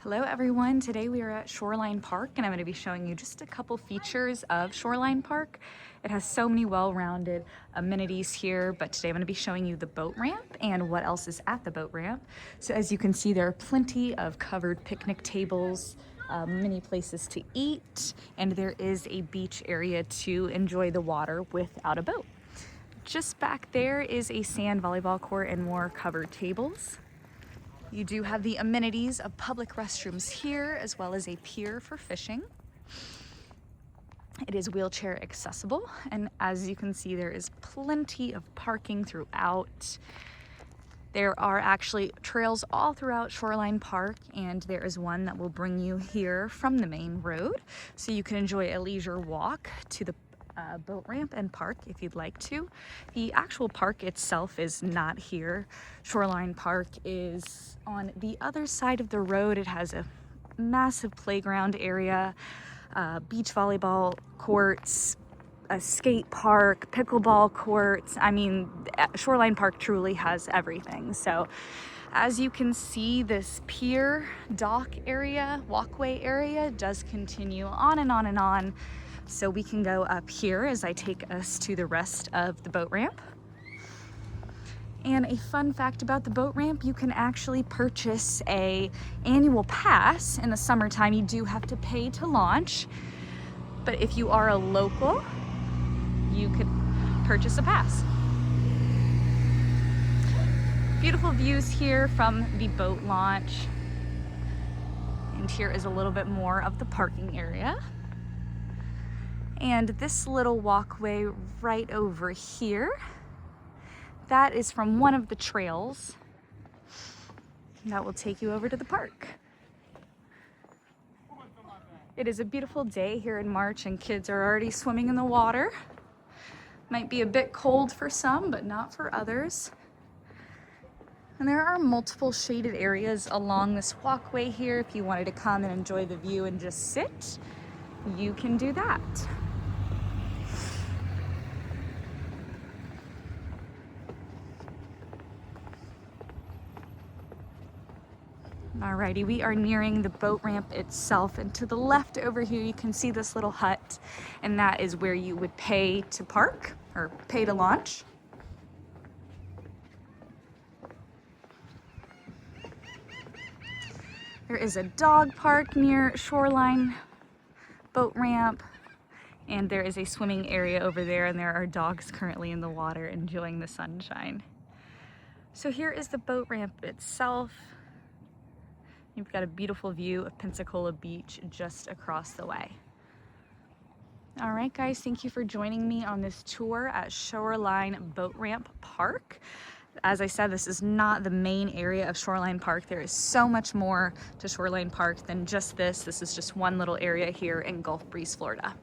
Hello everyone, today we are at Shoreline Park and I'm going to be showing you just a couple features of Shoreline Park. It has so many well-rounded amenities here, but today I'm going to be showing you the boat ramp and what else is at the boat ramp. So as you can see, there are plenty of covered picnic tables, many places to eat, and there is a beach area to enjoy the water without a boat. Just back there is a sand volleyball court and more covered tables. You do have the amenities of public restrooms here, as well as a pier for fishing. It is wheelchair accessible, and as you can see, there is plenty of parking throughout. There are actually trails all throughout Shoreline Park, and there is one that will bring you here from the main road, so you can enjoy a leisure walk to the boat ramp and park if you'd like to. The actual park itself is not here. Shoreline Park is on the other side of the road. It has a massive playground area, beach volleyball courts, a skate park, pickleball courts. I mean, Shoreline Park truly has everything. So as you can see, this pier dock area, walkway area does continue on and on and on. So we can go up here as I take us to the rest of the boat ramp. And a fun fact about the boat ramp, you can actually purchase an annual pass. In the summertime, you do have to pay to launch. But if you are a local, you could purchase a pass. Beautiful views here from the boat launch. And here is a little bit more of the parking area. And this little walkway right over here, that is from one of the trails that will take you over to the park. It is a beautiful day here in March and kids are already swimming in the water. Might be a bit cold for some, but not for others. And there are multiple shaded areas along this walkway here. If you wanted to come and enjoy the view and just sit, you can do that. Alrighty, we are nearing the boat ramp itself, and to the left over here you can see this little hut, and that is where you would pay to park or pay to launch. There is a dog park near Shoreline boat ramp, and there is a swimming area over there, and there are dogs currently in the water enjoying the sunshine. So here is the boat ramp itself. You've got a beautiful view of Pensacola Beach just across the way. All right, guys, thank you for joining me on this tour at Shoreline Boat Ramp Park. As I said, this is not the main area of Shoreline Park. There is so much more to Shoreline Park than just this. This is just one little area here in Gulf Breeze, Florida.